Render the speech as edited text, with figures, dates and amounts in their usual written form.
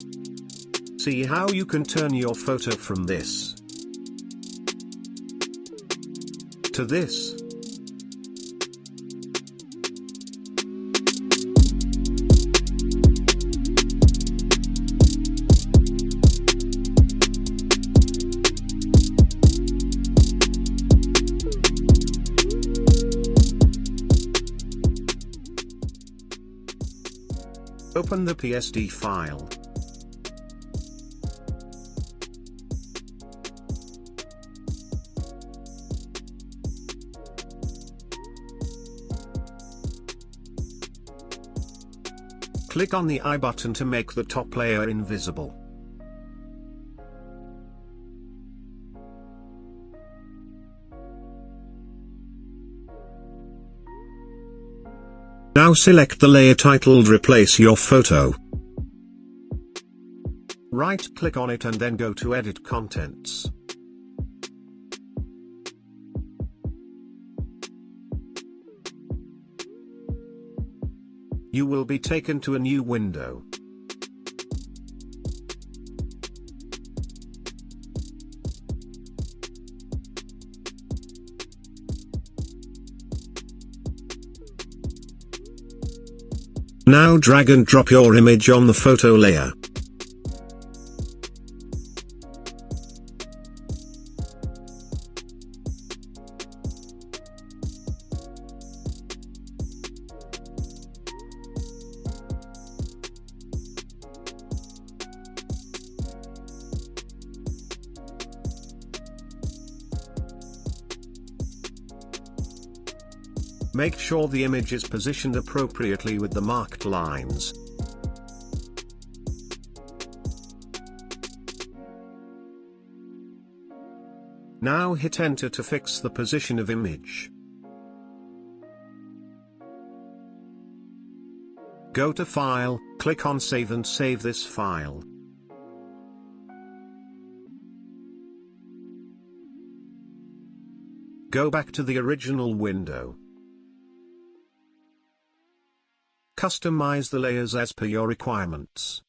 See how you can turn your photo from this to this. Open the PSD file. Click on the eye button to make the top layer invisible. Now select the layer titled Replace Your Photo. Right-click on it and then go to Edit Contents. You will be taken to a new window. Now drag and drop your image on the photo layer. Make sure the image is positioned appropriately with the marked lines. Now hit enter to fix the position of image. Go to File, click on Save and save this file. Go back to the original window. Customize the layers as per your requirements.